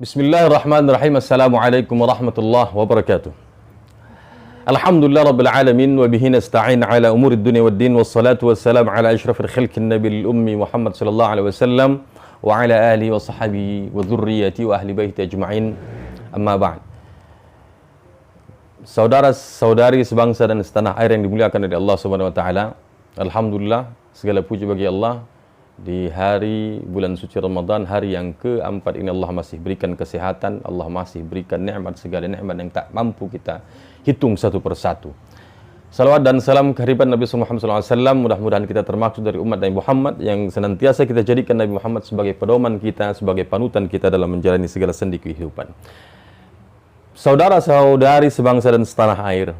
Bismillahirrahmanirrahim. Assalamualaikum warahmatullahi wabarakatuh. Alhamdulillah rabbil alamin wa bihi nasta'in ala umurid dunya waddin wassalatu wassalamu ala asyrafil khalqin nabiyil ummi Muhammad sallallahu alaihi wasallam wa ala alihi wa sahbihi wa dzurriyyati wa ahli baiti ajma'in. Amma ba'd. Saudara-saudari sebangsa dan setanah air yang dimuliakan oleh Allah Subhanahu wa taala. Alhamdulillah, segala puji bagi Allah. Di hari bulan suci Ramadan, hari yang keempat ini Allah masih berikan kesehatan, Allah masih berikan nikmat, segala nikmat yang tak mampu kita hitung satu persatu. Salawat dan salam kehadiran Nabi Muhammad SAW. Mudah-mudahan kita termasuk dari umat Nabi Muhammad yang senantiasa kita jadikan Nabi Muhammad sebagai pedoman kita, sebagai panutan kita dalam menjalani segala sendi kehidupan. Saudara-saudari sebangsa dan setanah air,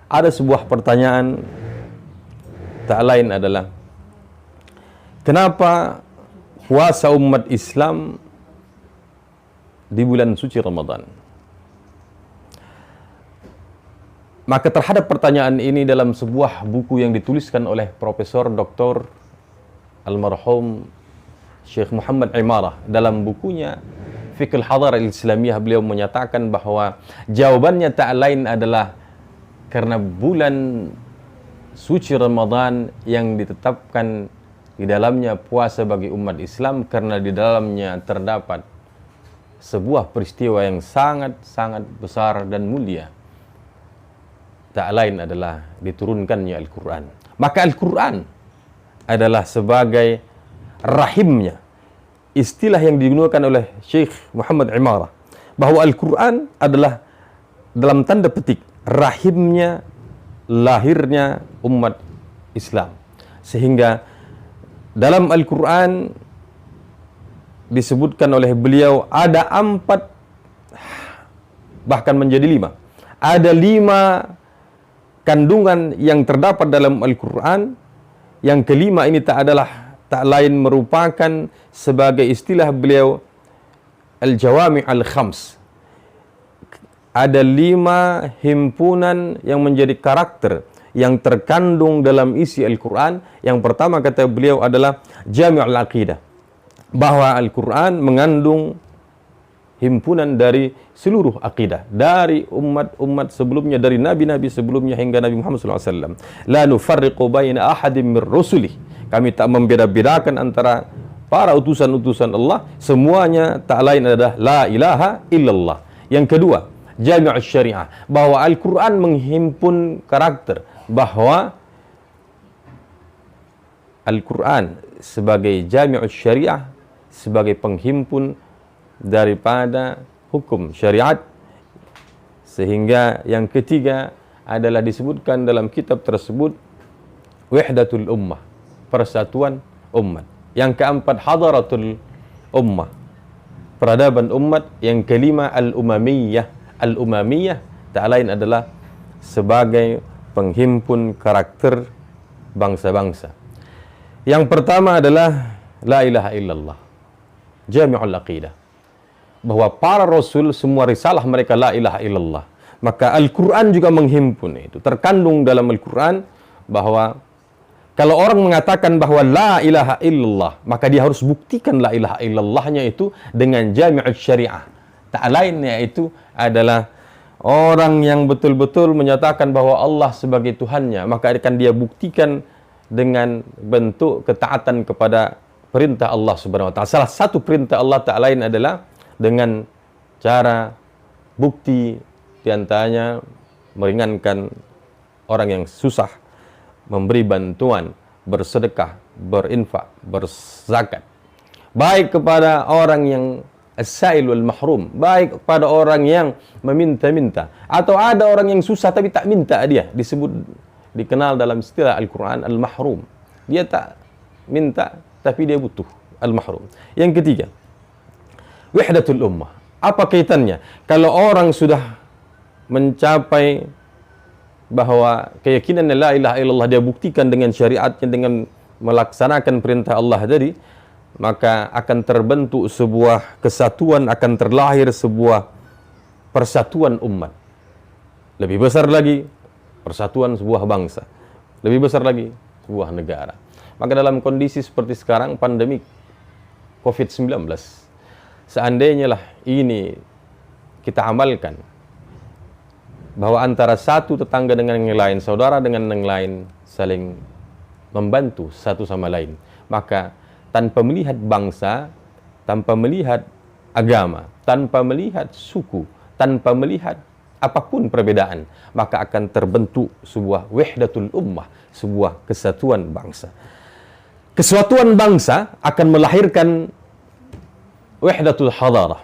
ada sebuah pertanyaan, tak lain adalah, kenapa puasa umat Islam di bulan suci Ramadan? Maka terhadap pertanyaan ini dalam sebuah buku yang dituliskan oleh Profesor Dr. Almarhum Syekh Muhammad Imarah, dalam bukunya Fiqhul Hadarah Islamiyah, beliau menyatakan bahwa jawabannya tak lain adalah karena bulan suci Ramadan yang ditetapkan di dalamnya puasa bagi umat Islam, karena di dalamnya terdapat sebuah peristiwa yang sangat-sangat besar dan mulia. Tak lain adalah diturunkannya Al-Quran. Maka Al-Quran adalah sebagai rahimnya. Istilah yang digunakan oleh Syekh Muhammad Imarah, bahwa Al-Quran adalah dalam tanda petik rahimnya, lahirnya umat Islam. Sehingga dalam Al-Quran disebutkan oleh beliau ada 4, bahkan menjadi 5. Ada 5 kandungan yang terdapat dalam Al-Quran. Yang kelima ini tak lain merupakan sebagai istilah beliau Al-Jawami' Al-Khams. Ada 5 himpunan yang menjadi karakter yang terkandung dalam isi Al-Quran. Yang pertama kata beliau adalah Jami' Al-Aqidah, bahwa Al-Quran mengandung himpunan dari seluruh akidah, dari umat-umat sebelumnya, dari nabi-nabi sebelumnya hingga Nabi Muhammad SAW. La nufarriqu baina ahadin min rusulih. Kami tak membeda-bedakan antara para utusan-utusan Allah. Semuanya tak lain adalah la ilaha illallah. Yang kedua, Jami' Syariah, bahwa Al-Quran menghimpun karakter bahwa Al-Quran sebagai Jami' Syariah, sebagai penghimpun daripada hukum syariat. Sehingga yang ketiga adalah disebutkan dalam kitab tersebut Wahdatul Ummah, persatuan umat. Yang keempat Hadaratul Ummah, peradaban umat. Yang kelima Al-Umamiyah. Al-Umamiyah tak lain adalah sebagai penghimpun karakter bangsa-bangsa. Yang pertama adalah la ilaha illallah, Jami'ul Aqidah, bahwa para rasul semua risalah mereka la ilaha illallah. Maka Al-Quran juga menghimpun itu. Terkandung dalam Al-Quran bahwa kalau orang mengatakan bahwa la ilaha illallah, maka dia harus buktikan la ilaha illallahnya itu dengan Jami'ul Syariah. Tak lain yaitu adalah orang yang betul-betul menyatakan bahwa Allah sebagai Tuhannya, maka akan dia buktikan dengan bentuk ketaatan kepada perintah Allah Subhanahu wa taala. Salah satu perintah Allah tak lain adalah dengan cara bukti, diantaranya meringankan orang yang susah, memberi bantuan, bersedekah, berinfak, berzakat, baik kepada orang yang as-sa'il wal mahrum, baik kepada orang yang meminta-minta, atau ada orang yang susah tapi tak minta dia, dikenal dalam istilah Al-Quran al-mahrum. Dia tak minta tapi dia butuh, al-mahrum. Yang ketiga, Wahdatul Ummah. Apa kaitannya? Kalau orang sudah mencapai bahwa keyakinan la ilaha illallah dia buktikan dengan syariatnya, dengan melaksanakan perintah Allah tadi, maka akan terbentuk sebuah kesatuan, akan terlahir sebuah persatuan umat. Lebih besar lagi, persatuan sebuah bangsa. Lebih besar lagi, sebuah negara. Maka dalam kondisi seperti sekarang, pandemi COVID-19, seandainya lah ini kita amalkan, bahwa antara satu tetangga dengan yang lain, saudara dengan yang lain, saling membantu satu sama lain, maka tanpa melihat bangsa, tanpa melihat agama, tanpa melihat suku, tanpa melihat apapun perbedaan, maka akan terbentuk sebuah wahdatul ummah, sebuah kesatuan bangsa. Kesatuan bangsa akan melahirkan wahdatul hadarah,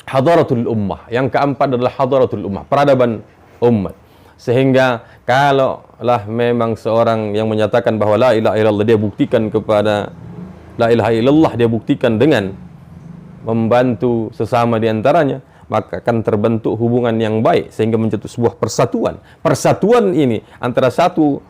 hadaratul ummah. Yang keempat adalah hadaratul ummah, peradaban umat. Sehingga kalaulah memang seorang yang menyatakan bahwa la ilaha illallah, dia buktikan kepada la ilaha illallah, dia buktikan dengan membantu sesama di antaranya, maka akan terbentuk hubungan yang baik sehingga menjadi sebuah persatuan. Persatuan ini antara satu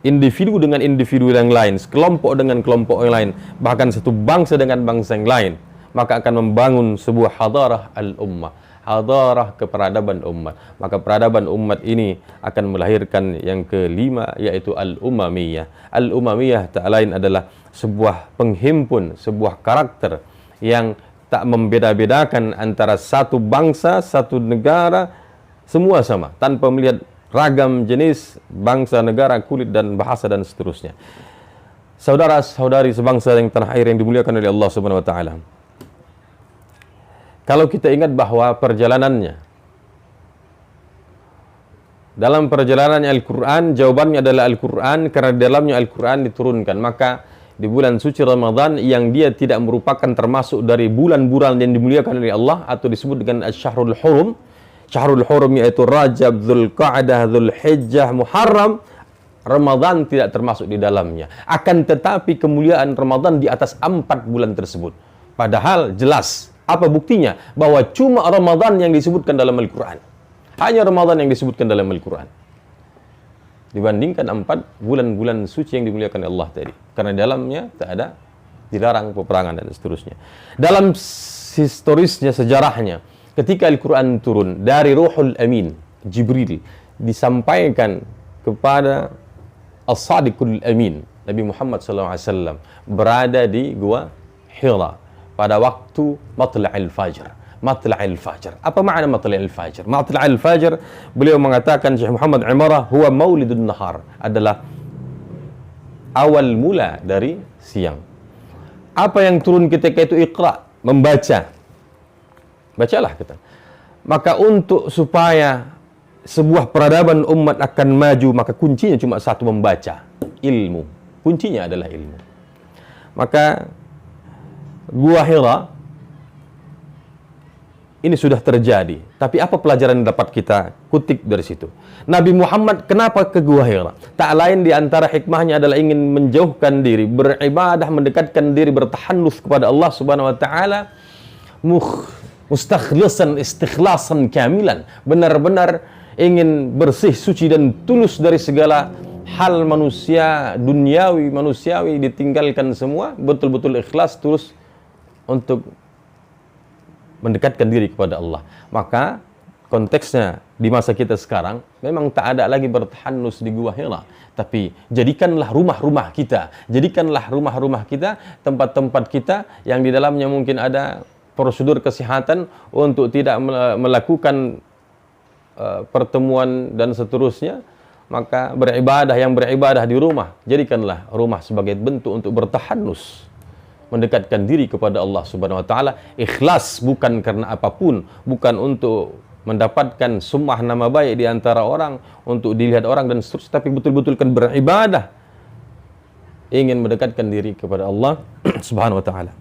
individu dengan individu yang lain, sekelompok dengan kelompok yang lain, bahkan satu bangsa dengan bangsa yang lain, maka akan membangun sebuah hadarah al-ummah, hadarah keperadaban umat. Maka peradaban umat ini akan melahirkan yang kelima, yaitu al-umamiyah. Al-umamiyah tak lain adalah sebuah penghimpun, sebuah karakter yang tak membeda-bedakan antara satu bangsa, satu negara, semua sama, tanpa melihat ragam jenis bangsa, negara, kulit, dan bahasa, dan seterusnya. Saudara-saudari sebangsa yang tanah air yang dimuliakan oleh Allah Subhanahu wa taala. Kalau kita ingat bahwa perjalanannya, dalam perjalanan Al-Quran, jawabannya adalah Al-Quran, karena di dalamnya Al-Quran diturunkan. Maka di bulan suci Ramadan yang dia tidak merupakan termasuk dari bulan-bulan yang dimuliakan oleh Allah, atau disebut dengan Syahrul Hurum. Syahrul Hurum yaitu Rajab, Dzulqa'dah, Dzulhijjah, Muharram. Ramadan tidak termasuk di dalamnya. Akan tetapi kemuliaan Ramadan di atas 4 bulan tersebut. Padahal jelas, apa buktinya? Bahwa cuma Ramadan yang disebutkan dalam Al-Quran. Hanya Ramadan yang disebutkan dalam Al-Quran, dibandingkan 4 bulan-bulan suci yang dimuliakan Allah tadi. Karena dalamnya tak ada, dilarang peperangan dan seterusnya. Dalam historisnya, sejarahnya, ketika Al-Quran turun dari Ruhul Amin, Jibril, disampaikan kepada As-Sadiqul Amin, Nabi Muhammad SAW, berada di Gua Hira pada waktu matla'il fajr. Matla'il fajr. Apa makna matla'il fajr? Matla'il fajr, beliau mengatakan, Syekh Muhammad Imarah, huwa maulidun nahar, adalah awal mula dari siang. Apa yang turun ketika itu? Iqra, membaca. Bacalah kita. Maka untuk supaya sebuah peradaban umat akan maju, maka kuncinya cuma satu, membaca. Ilmu. Kuncinya adalah ilmu. Maka Gua Hira ini sudah terjadi. Tapi apa pelajaran yang dapat kita kutip dari situ? Nabi Muhammad kenapa ke Gua Hira? Tak lain di antara hikmahnya adalah ingin menjauhkan diri, beribadah, mendekatkan diri, bertahanus kepada Allah Subhanahu wa taala, mustakhlisan, istikhlasan kamilan, benar-benar ingin bersih, suci, dan tulus dari segala hal manusia, manusiawi, ditinggalkan semua, betul-betul ikhlas, tulus untuk mendekatkan diri kepada Allah. Maka konteksnya di masa kita sekarang memang tak ada lagi bertahanus di Gua Hira, tapi jadikanlah rumah-rumah kita, tempat-tempat kita yang di dalamnya mungkin ada prosedur kesehatan untuk tidak melakukan pertemuan dan seterusnya. Maka beribadah di rumah, jadikanlah rumah sebagai bentuk untuk bertahanus, mendekatkan diri kepada Allah Subhanahu wa taala, ikhlas, bukan karena apapun, bukan untuk mendapatkan sumah nama baik di antara orang, untuk dilihat orang dan seterusnya, tapi betul-betul kan beribadah, ingin mendekatkan diri kepada Allah Subhanahu wa taala.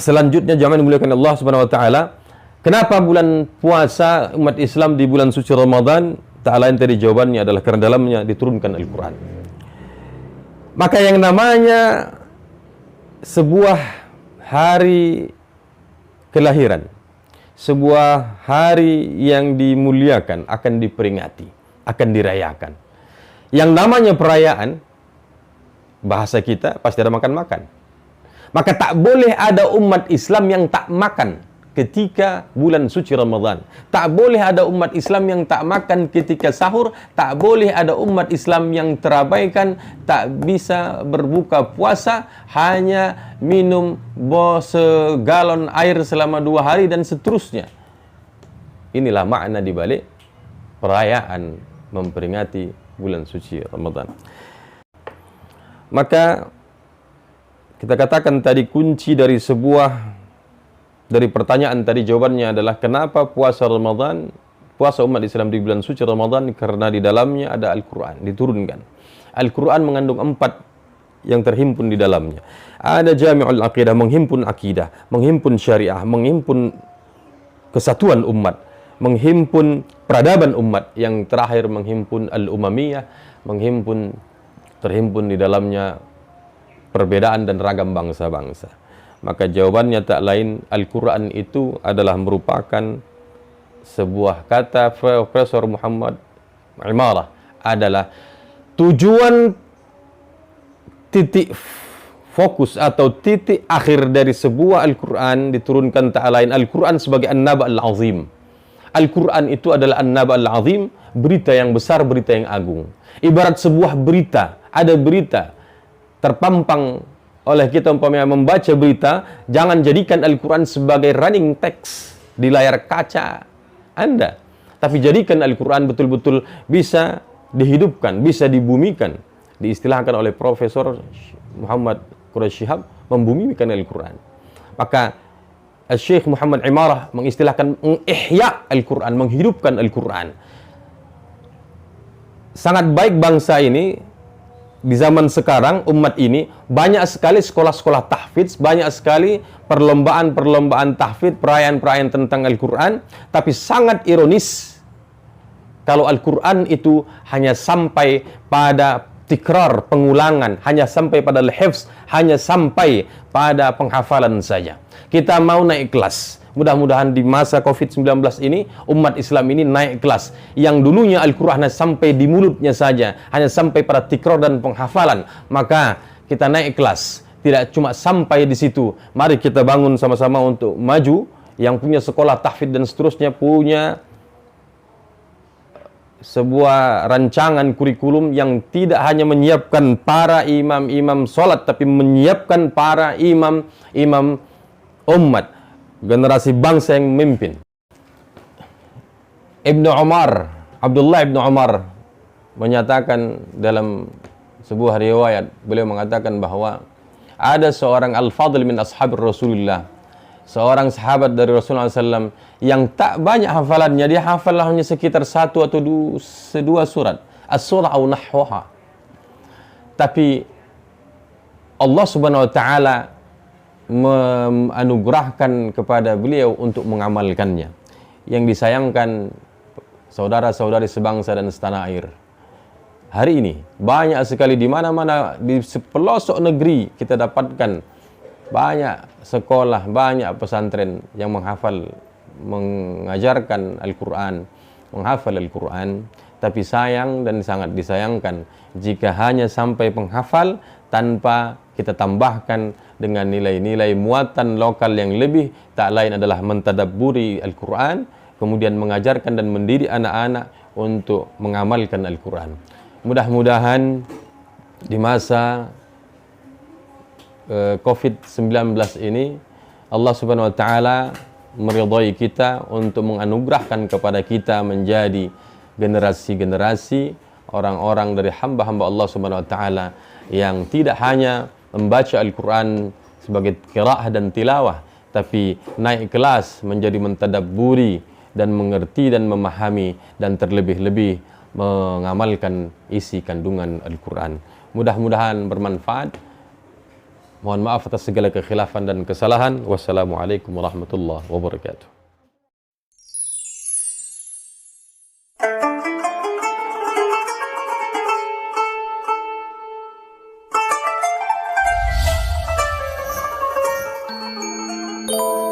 Selanjutnya jamaah dimuliakan Allah Subhanahu wa taala, kenapa bulan puasa umat Islam di bulan suci Ramadan? Tak lain tadi jawabannya adalah karena dalamnya diturunkan Al-Quran. Maka yang namanya sebuah hari kelahiran, sebuah hari yang dimuliakan, akan diperingati, akan dirayakan. Yang namanya perayaan, bahasa kita pasti ada makan-makan. Maka tak boleh ada umat Islam yang tak makan ketika bulan suci Ramadan. Tak boleh ada umat Islam yang tak makan ketika sahur, tak boleh ada umat Islam yang terabaikan, tak bisa berbuka puasa, hanya minum segalon air selama 2 hari dan seterusnya. Inilah makna dibalik perayaan memperingati bulan suci Ramadan. Maka kita katakan tadi kunci dari pertanyaan tadi, jawabannya adalah kenapa puasa Ramadan, puasa umat Islam di bulan suci Ramadan, karena di dalamnya ada Al-Quran diturunkan. Al-Quran mengandung 4 yang terhimpun di dalamnya. Ada Jami'ul Aqidah, menghimpun akidah, menghimpun syariah, menghimpun kesatuan umat, menghimpun peradaban umat, yang terakhir menghimpun Al-Umamiyah, terhimpun di dalamnya perbedaan dan ragam bangsa-bangsa. Maka jawabannya tak lain, Al-Quran itu adalah merupakan sebuah kata Profesor Muhammad Imarah, adalah tujuan titik fokus atau titik akhir dari sebuah Al-Quran diturunkan tak lain. Al-Quran sebagai An-Naba Al-Azim. Al-Quran itu adalah An-Naba Al-Azim, berita yang besar, berita yang agung. Ibarat sebuah berita, ada berita terpampang oleh kita umpamanya membaca berita, jangan jadikan Al-Quran sebagai running text di layar kaca Anda, tapi jadikan Al-Quran betul-betul bisa dihidupkan, bisa dibumikan. Diistilahkan oleh Profesor Muhammad Quraish Shihab, membumikan Al-Quran. Maka Syekh Muhammad Imarah mengistilahkan ihya Al-Quran, menghidupkan Al-Quran. Sangat baik bangsa ini. Di zaman sekarang, umat ini, banyak sekali sekolah-sekolah tahfidz, banyak sekali perlombaan-perlombaan tahfidz, perayaan-perayaan tentang Al-Quran, tapi sangat ironis kalau Al-Quran itu hanya sampai pada tikrar, pengulangan, hanya sampai pada al-hifz, hanya sampai pada penghafalan saja. Kita mau naik kelas. Mudah-mudahan di masa COVID-19 ini, umat Islam ini naik kelas. Yang dulunya Al-Quran hanya sampai di mulutnya saja, hanya sampai pada tikrar dan penghafalan. Maka kita naik kelas, tidak cuma sampai di situ. Mari kita bangun sama-sama untuk maju. Yang punya sekolah tahfidz dan seterusnya punya sebuah rancangan kurikulum yang tidak hanya menyiapkan para imam-imam sholat, tapi menyiapkan para imam-imam umat, generasi bangsa yang memimpin. Abdullah Ibnu Umar menyatakan dalam sebuah riwayat, beliau mengatakan bahwa ada seorang al-fadl min ashabir Rasulullah, seorang sahabat dari Rasulullah SAW yang tak banyak hafalannya, dia hafal hanya sekitar 1 atau 2 surat, as-surah atau nahwaha. Tapi Allah Subhanahu wa taala menganugerahkan kepada beliau untuk mengamalkannya. Yang disayangkan saudara-saudari sebangsa dan setanah air, hari ini banyak sekali di mana-mana di pelosok negeri kita dapatkan banyak sekolah, banyak pesantren yang mengajarkan Al-Quran, menghafal Al-Quran, tapi sayang dan sangat disayangkan jika hanya sampai penghafal tanpa kita tambahkan dengan nilai-nilai muatan lokal yang lebih, tak lain adalah mentadabburi Al-Quran, kemudian mengajarkan dan mendidik anak-anak untuk mengamalkan Al-Quran. Mudah-mudahan di masa COVID-19 ini Allah Subhanahu wa taala meridhai kita untuk menganugerahkan kepada kita menjadi generasi-generasi orang-orang dari hamba-hamba Allah Subhanahu wa taala yang tidak hanya membaca Al-Quran sebagai qiraah dan tilawah, tapi naik kelas menjadi mentadabburi dan mengerti dan memahami dan terlebih-lebih mengamalkan isi kandungan Al-Quran. Mudah-mudahan bermanfaat. Mohon maaf atas segala kekhilafan dan kesalahan. Wassalamualaikum warahmatullahi wabarakatuh. Oh